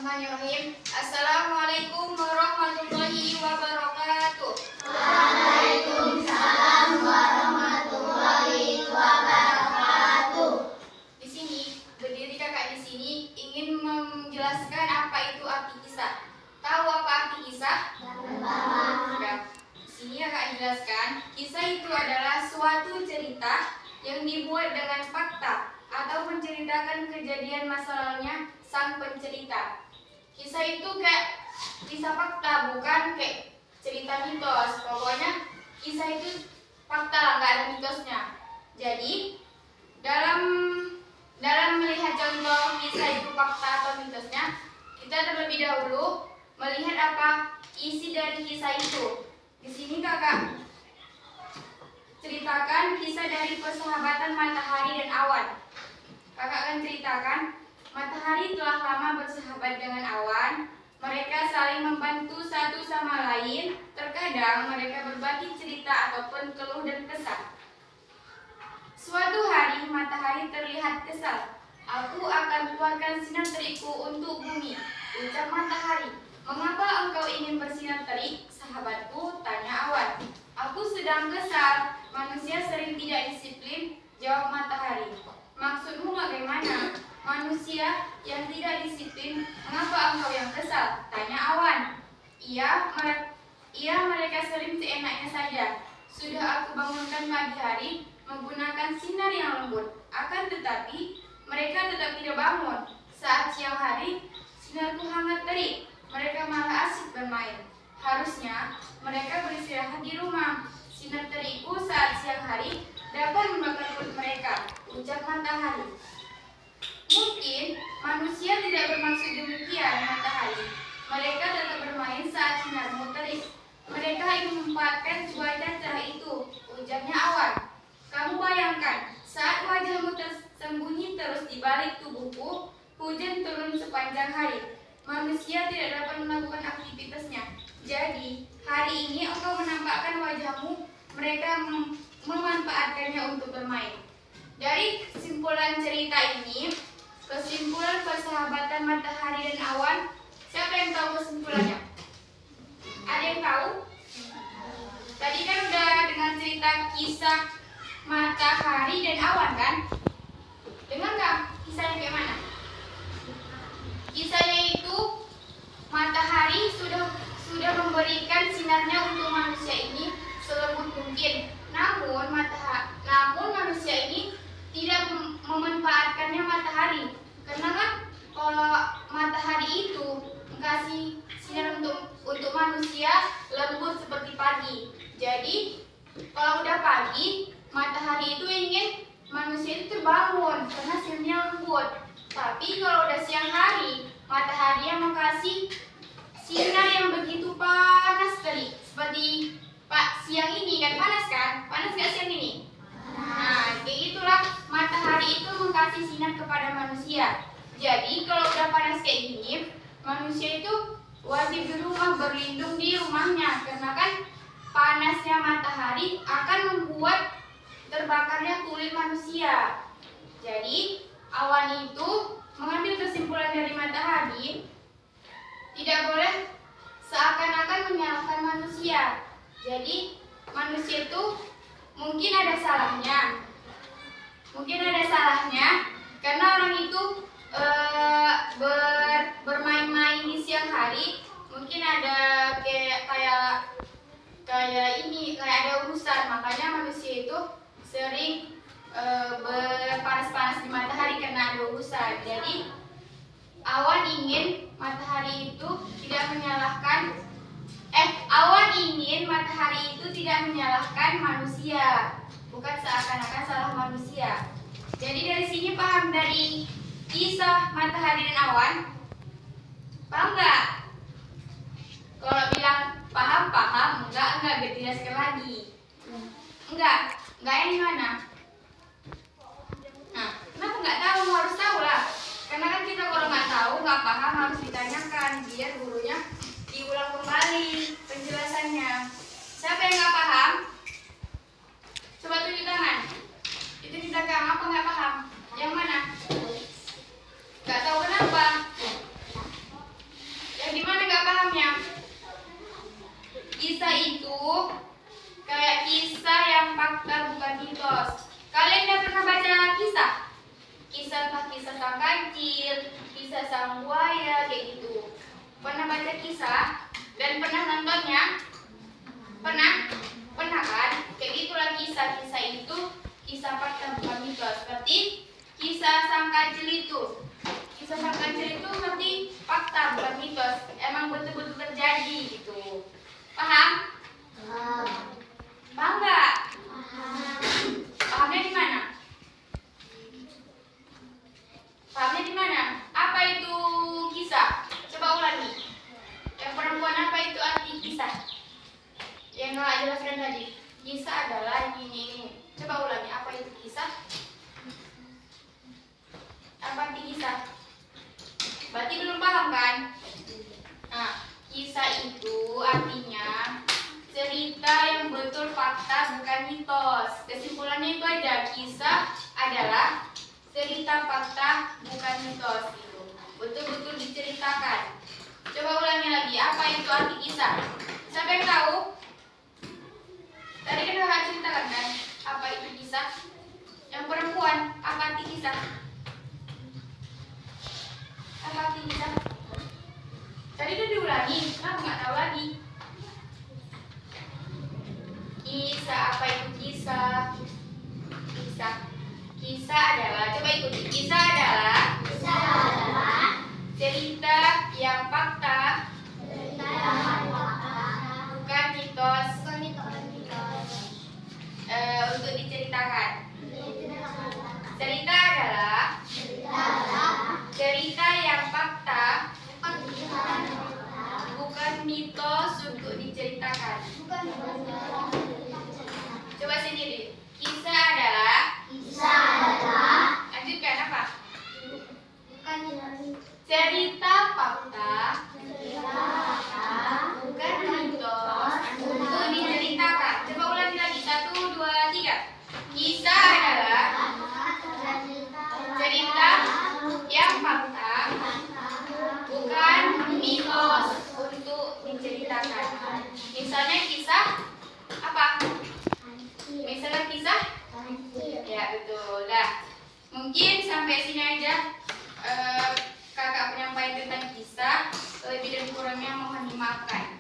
Bismillahirrahmanirrahim. Assalamualaikum warahmatullahi wabarakatuh. Waalaikumsalam warahmatullahi wabarakatuh. Di sini berdiri kakak di sini ingin menjelaskan apa itu arti kisah. Tahu apa arti kisah? Sudah. Di sini kakak jelaskan, kisah itu adalah suatu cerita yang dibuat dengan fakta atau menceritakan kejadian masa lalunya sang pencerita. Kisah itu kayak kisah fakta, bukan kayak cerita mitos. Pokoknya kisah itu fakta lah, nggak ada mitosnya. Jadi dalam melihat contoh kisah itu fakta atau mitosnya, kita terlebih dahulu melihat apa isi dari kisah itu. Di sini kakak ceritakan kisah dari persahabatan matahari dan awan. Kakak akan ceritakan, matahari telah lama bersahabat dengan awan. Mereka saling membantu satu sama lain. Terkadang mereka berbagi cerita ataupun keluh dan kesah. Suatu hari matahari terlihat kesal. Aku akan keluarkan sinar terikku untuk bumi, ucap matahari. Mengapa engkau ingin bersinar terik, sahabatku? Tanya awan. Aku sedang kesal. Manusia sering tidak disiplin, jawab matahari. Maksudmu bagaimana? Manusia yang tidak disiplin, mengapa engkau yang kesal? Tanya awan. Iya, mereka sering seenaknya saja. Sudah aku bangunkan pagi hari menggunakan sinar yang lembut. Akan tetapi, mereka tetap tidak bangun. Saat siang hari, sinarku hangat terik. Mereka malah asik bermain. Harusnya mereka beristirahat di rumah. Sinar terikku saat siang hari dapat membakar perut mereka, ucap matahari. Mungkin manusia tidak bermaksud demikian, matahari. Mereka tetap bermain saat sinarmu terik. Mereka ingin memanfaatkan cuaca cerah itu, ujarnya awan. Kamu bayangkan, saat wajahmu tersembunyi terus di balik tubuhku, hujan turun sepanjang hari. Manusia tidak dapat melakukan aktivitasnya. Jadi, hari ini engkau menampakkan wajahmu, mereka memanfaatkannya untuk bermain. Dari kesimpulan cerita ini, kesimpulan persahabatan matahari dan awan, siapa yang tahu kesimpulannya? Ada yang tahu? Tadi kan udah dengan cerita kisah matahari dan awan kan? Dengar nggak kisahnya kayak mana? Kisahnya itu matahari sudah memberikan sinarnya untuk manusia ini selembut mungkin. Namun manusia ini tidak memanfaatkannya matahari. Karena kan kalau matahari itu kasih sinar untuk manusia lembut seperti pagi. Jadi kalau udah pagi, matahari itu ingin manusia itu terbangun karena sinarnya lembut. Tapi kalau udah siang hari, matahari yang mengkasih sinar yang begitu panas sekali. Seperti siang ini kan panas kan? Panas nggak siang ini? Nah, kayak gitulah matahari itu mengkasih sinar kepada manusia. Jadi kalau udah panas kayak gini, manusia itu wajib di rumah, berlindung di rumahnya. Karena kan panasnya matahari akan membuat terbakarnya kulit manusia. Jadi awan itu mengambil kesimpulan dari matahari, tidak boleh seakan-akan menyalahkan manusia. Jadi manusia itu mungkin ada salahnya. Karena orang itu bermain-main di siang hari, mungkin ada kayak ada urusan, makanya manusia itu sering berpanas-panas di matahari karena ada urusan. Jadi awan ingin matahari itu tidak menyalahkan manusia, bukan seakan-akan salah manusia. Jadi dari sini paham dari kisah matahari dan awan? Paham nggak? Kalau bilang paham, enggak dijelaskan lagi. Enggak yang gimana? Nah, kenapa nggak tahu? Harus tahu lah. Karena kan kita kalau nggak tahu, nggak paham harus ditanyakan biar gurunya diulang kembali penjelasannya. Siapa yang nggak paham? Coba tunjuk tangan. Itu di belakang apa nggak paham? Yang mana? Nggak tahu kenapa? tentang buaya kayak gitu. Pernah baca kisah dan pernah nontonnya? Pernah kan? Kayak gitulah kisah-kisah itu, kisah fakta bukan mitos. Seperti kisah sang kancil itu. Kisah sang kancil itu berarti fakta bukan mitos. Emang betul-betul terjadi gitu. Paham? Paham nggak? Pahamnya di mana? Pahamnya di mana? Apa itu kisah? Coba ulangi. Yang perempuan apa itu arti kisah? Yang nggak jelaskan tadi. Kisah adalah ini. Coba ulangi. Apa itu kisah? Apa arti kisah? Berarti belum paham kan? Nah, kisah itu artinya cerita yang betul fakta bukan mitos. Kesimpulannya itu aja. Kisah adalah cerita fakta bukan mitos gitu. Betul-betul diceritakan. Coba ulangi lagi. Apa itu arti kisah? Siapa yang tahu? Tadi kan kakak ceritakan kan? Apa itu kisah? Yang perempuan, apa arti kisah? Apa arti kisah? Tadi udah diulangi, kenapa nggak tahu lagi? Kisah, apa itu kisah? Kisah adalah, coba ikuti. Kisah adalah cerita yang fakta bukan mitos untuk diceritakan. Cerita adalah cerita yang fakta bukan mitos untuk diceritakan. Coba sendiri. Kisah adalah lanjutkan apa? Cerita fakta bukan mitos untuk diceritakan. Coba ulangi lagi. 1, 2, 3. Kisah adalah cerita yang fakta bukan mitos untuk diceritakan. Misalnya kisah apa? Misalnya kisah? Ya betul. Nah, mungkin sampai sini aja kakak penyampaian tentang kisah. Lebih dan kurangnya mohon dimaafkan.